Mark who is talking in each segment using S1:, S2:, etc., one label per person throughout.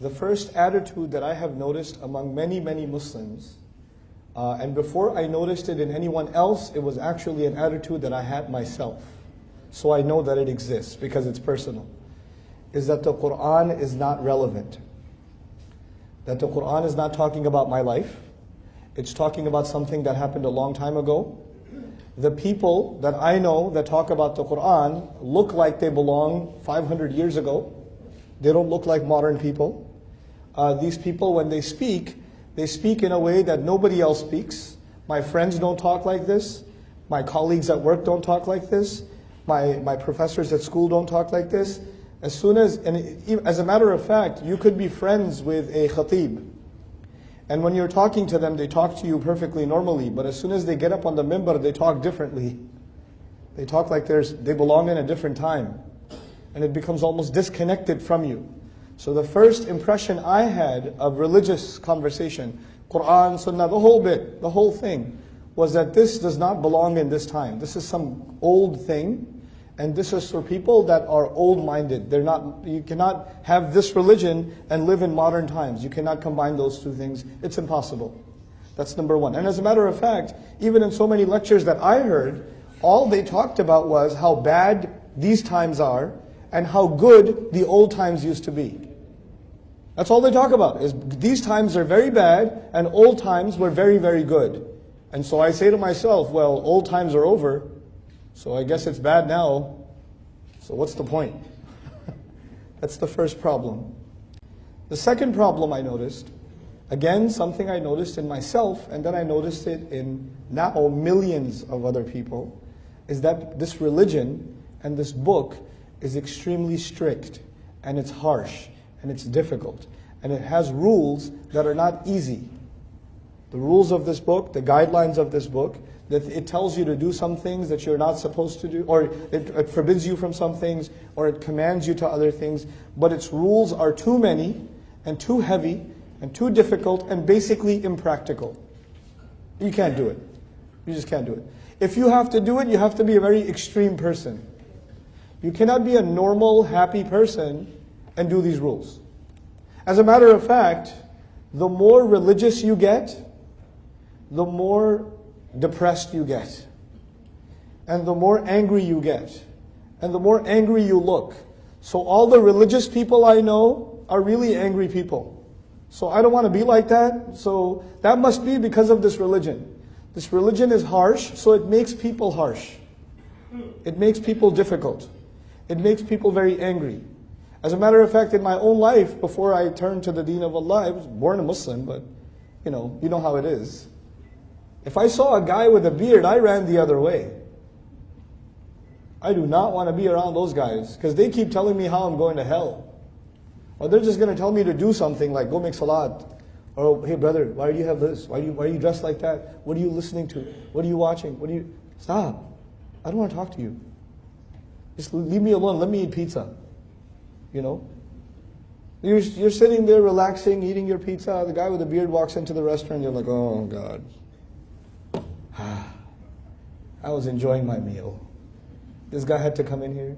S1: The first attitude that I have noticed among many, many Muslims, and before I noticed it in anyone else, it was actually an attitude that I had myself. So I know that it exists because it's personal. Is that the Quran is not relevant. That the Quran is not talking about my life. It's talking about something that happened a long time ago. The people that I know that talk about the Quran look like they belong 500 years ago. They don't look like modern people. These people, when they speak in a way that nobody else speaks. My friends don't talk like this. My colleagues at work don't talk like this. My professors at school don't talk like this. As a matter of fact, you could be friends with a khatib. And when you're talking to them, they talk to you perfectly normally. But as soon as they get up on the minbar, they talk differently. They talk like they belong in a different time. And it becomes almost disconnected from you. So the first impression I had of religious conversation, Quran, Sunnah, the whole bit, the whole thing, was that this does not belong in this time. This is some old thing, and this is for people that are old-minded. You cannot have this religion and live in modern times. You cannot combine those two things. It's impossible. That's number one. And as a matter of fact, even in so many lectures that I heard, all they talked about was how bad these times are and how good the old times used to be. That's all they talk about, is these times are very bad and old times were very, very good. And so I say to myself, well, old times are over, so I guess it's bad now. So what's the point? That's the first problem. The second problem I noticed, again, something I noticed in myself, and then I noticed it in now millions of other people, is that this religion and this book is extremely strict, and it's harsh, and it's difficult, and it has rules that are not easy. The rules of this book, the guidelines of this book, that it tells you to do some things that you're not supposed to do, or it forbids you from some things, or it commands you to other things, but its rules are too many, and too heavy, and too difficult, and basically impractical. You can't do it. You just can't do it. If you have to do it, you have to be a very extreme person. You cannot be a normal, happy person and do these rules. As a matter of fact, the more religious you get, the more depressed you get. And the more angry you get. And the more angry you look. So all the religious people I know are really angry people. So I don't want to be like that. So that must be because of this religion. This religion is harsh, so it makes people harsh. It makes people difficult. It makes people very angry. As a matter of fact, in my own life, before I turned to the deen of Allah, I was born a Muslim, but you know how it is. If I saw a guy with a beard, I ran the other way. I do not want to be around those guys, because they keep telling me how I'm going to hell. Or they're just going to tell me to do something like go make salat. Or, hey brother, why do you have this? Why are you dressed like that? What are you listening to? What are you watching? Stop. I don't want to talk to you. Just leave me alone. Let me eat pizza. You're sitting there relaxing, eating your pizza. The guy with the beard walks into the restaurant. You're like, oh God. I was enjoying my meal. This guy had to come in here.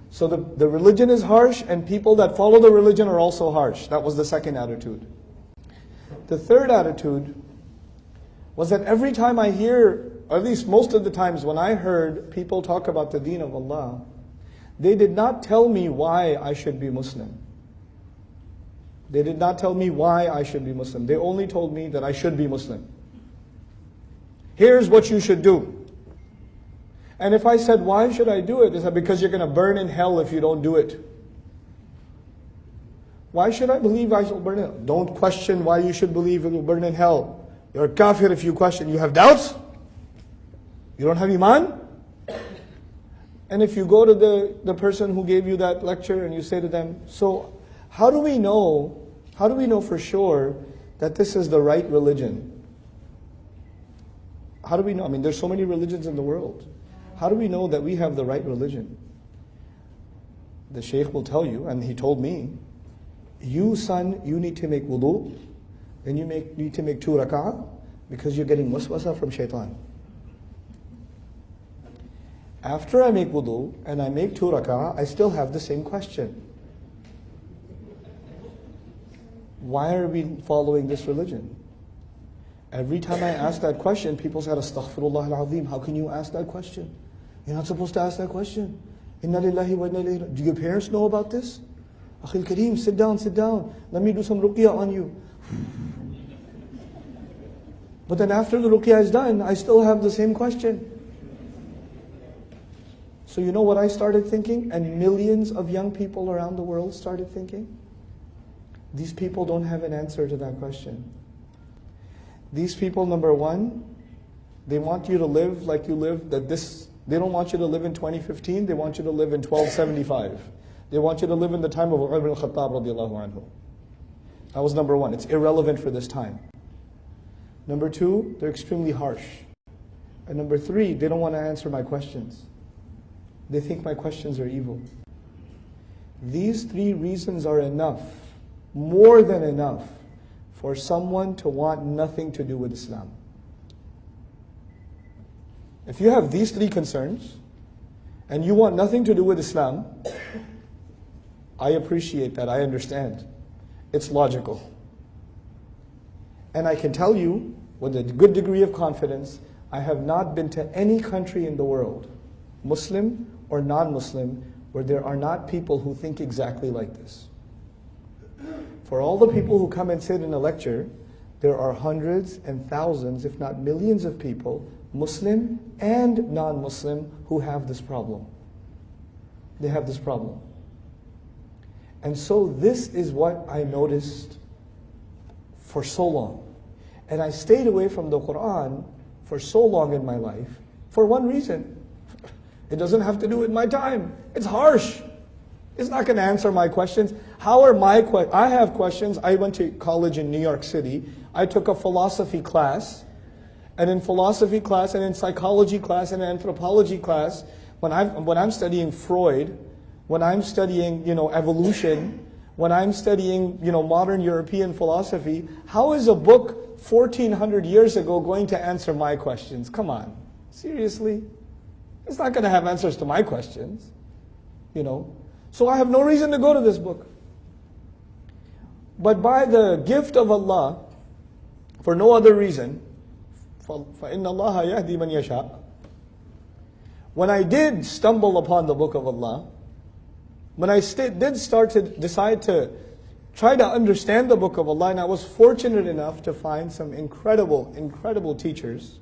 S1: So the religion is harsh, and people that follow the religion are also harsh. That was the second attitude. The third attitude was that every time I hear, or at least most of the times when I heard people talk about the deen of Allah, they did not tell me why I should be Muslim. They did not tell me why I should be Muslim. They only told me that I should be Muslim. Here's what you should do. And if I said, why should I do it? They said, because you're going to burn in hell if you don't do it. Why should I believe I shall burn in hell? Don't question why you should believe it will burn in hell. You're a kafir if you question. You have doubts? You don't have iman? And if you go to the person who gave you that lecture and you say to them, so how do we know for sure that this is the right religion? How do we know? I mean, there's so many religions in the world. How do we know that we have the right religion? The Shaykh will tell you, and he told me, you son, you need to make wudu, then you need to make 2 rak'ah, because you're getting waswasa from shaitan. After I make wudu, and I make 2 rak'ah, I still have the same question. Why are we following this religion? Every time I ask that question, people say, Astaghfirullah al-Azim. How can you ask that question? You're not supposed to ask that question. Inna lillahi wa inna ilayhi. Do your parents know about this? Akhil Kareem, sit down, sit down. Let me do some ruqyah on you. But then after the ruqyah is done, I still have the same question. So you know what I started thinking? And millions of young people around the world started thinking? These people don't have an answer to that question. These people, number one, they want you to live like you live, they don't want you to live in 2015, they want you to live in 1275. They want you to live in the time of Umar ibn al-Khattab radiallahu anhu. That was number one. It's irrelevant for this time. Number two, they're extremely harsh. And number three, they don't want to answer my questions. They think my questions are evil. These three reasons are enough, more than enough, for someone to want nothing to do with Islam. If you have these three concerns, and you want nothing to do with Islam, I appreciate that, I understand. It's logical. And I can tell you, with a good degree of confidence, I have not been to any country in the world, Muslim or non-Muslim, where there are not people who think exactly like this. For all the people who come and sit in a lecture, there are hundreds and thousands, if not millions of people, Muslim and non-Muslim, who have this problem. They have this problem. And so this is what I noticed for so long. And I stayed away from the Quran for so long in my life for one reason. It doesn't have to do with my time. It's harsh. It's not going to answer my questions. How are my questions? I have questions. I went to college in New York City. I took a philosophy class. And in philosophy class, and in psychology class, and in anthropology class, when I'm studying Freud, when I'm studying, evolution, when I'm studying, modern European philosophy, how is a book 1400 years ago going to answer my questions? Come on. Seriously? It's not going to have answers to my questions. So I have no reason to go to this book. But by the gift of Allah, for no other reason, فَإِنَّ اللَّهَ يَهْدِي مَنْ يَشَاءُ. When I did stumble upon the book of Allah, when I did decide to try to understand the book of Allah, and I was fortunate enough to find some incredible, incredible teachers,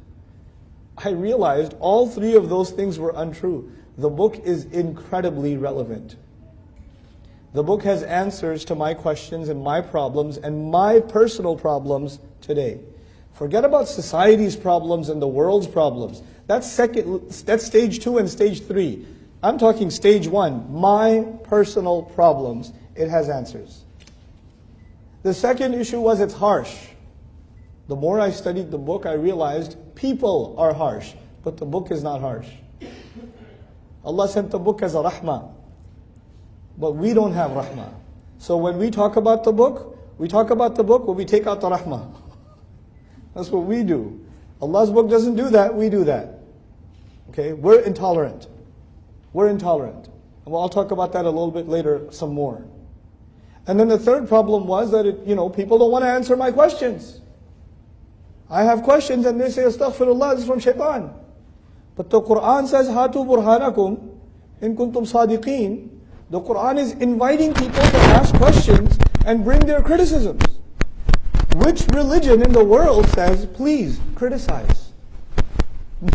S1: I realized all three of those things were untrue. The book is incredibly relevant. The book has answers to my questions and my problems and my personal problems today. Forget about society's problems and the world's problems. That's stage 2 and stage 3. I'm talking stage 1, my personal problems. It has answers. The second issue was it's harsh. The more I studied the book, I realized people are harsh, but the book is not harsh. Allah sent the book as a rahmah, but we don't have rahmah. So when we talk about the book, but we take out the rahmah. That's what we do. Allah's book doesn't do that, we do that. Okay, we're intolerant. We're intolerant. And I'll talk about that a little bit later, some more. And then the third problem was that people don't want to answer my questions. I have questions and they say, Astaghfirullah, this is from shaitan. But the Quran says, Hatu burhanakum in kuntum sadiqeen. The Quran is inviting people to ask questions and bring their criticisms. Which religion in the world says, please, criticize?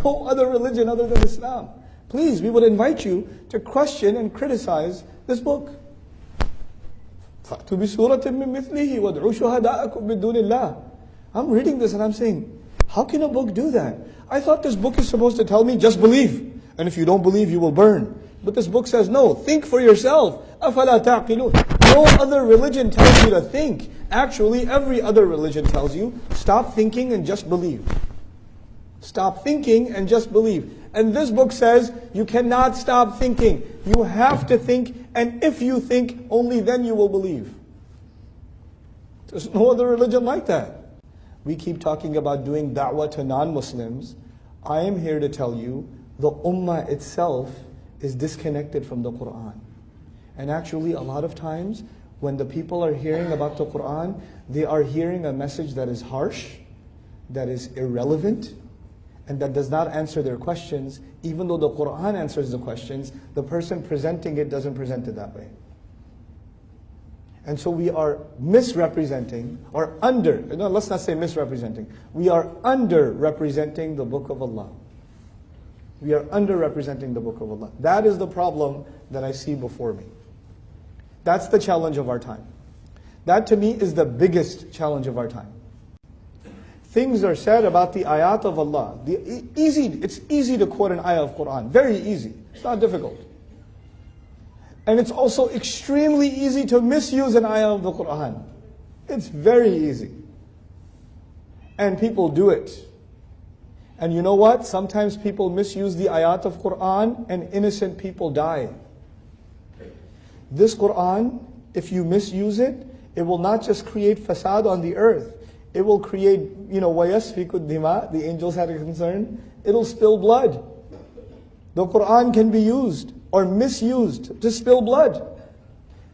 S1: No other religion other than Islam. Please, we would invite you to question and criticize this book. I'm reading this and I'm saying, how can a book do that? I thought this book is supposed to tell me, just believe. And if you don't believe, you will burn. But this book says, no, think for yourself. أَفَلَا تَعْقِلُونَ. No other religion tells you to think. Actually, every other religion tells you, stop thinking and just believe. Stop thinking and just believe. And this book says, you cannot stop thinking. You have to think, and if you think, only then you will believe. There's no other religion like that. We keep talking about doing da'wah to non-Muslims. I am here to tell you, the ummah itself is disconnected from the Quran. And actually, a lot of times, when the people are hearing about the Quran, they are hearing a message that is harsh, that is irrelevant, and that does not answer their questions. Even though the Quran answers the questions, the person presenting it doesn't present it that way. And so we are misrepresenting, or let's not say misrepresenting. We are underrepresenting the Book of Allah. We are underrepresenting the Book of Allah. That is the problem that I see before me. That's the challenge of our time. That to me is the biggest challenge of our time. Things are said about the ayat of Allah. It's easy to quote an ayah of Quran. Very easy. It's not difficult. And it's also extremely easy to misuse an ayah of the Quran. It's very easy. And people do it. And you know what? Sometimes people misuse the ayat of Quran and innocent people die. This Quran, if you misuse it, it will not just create fasad on the earth. It will create, وَيَسْفِكُ الدِّمَاء, the angels had a concern. It'll spill blood. The Quran can be used or misused to spill blood.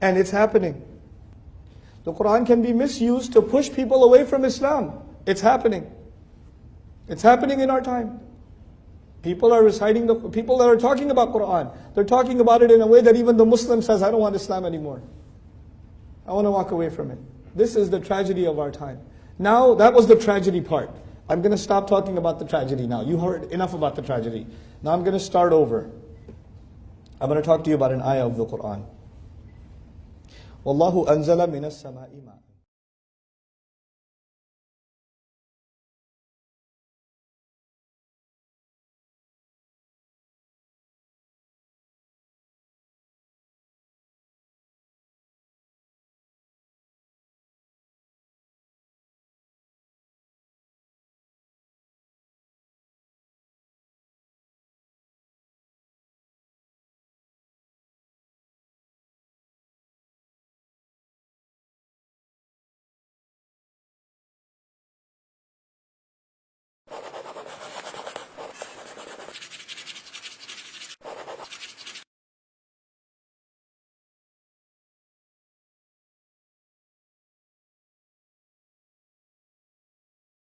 S1: And it's happening. The Quran can be misused to push people away from Islam. It's happening. It's happening in our time. People are reciting, people that are talking about Quran, they're talking about it in a way that even the Muslim says, I don't want Islam anymore. I want to walk away from it. This is the tragedy of our time. Now, that was the tragedy part. I'm going to stop talking about the tragedy now. You heard enough about the tragedy. Now I'm going to start over. I'm going to talk to you about an ayah of the Quran. وَاللَّهُ أَنزَلَ مِنَ السَّمَاءِ مَاءً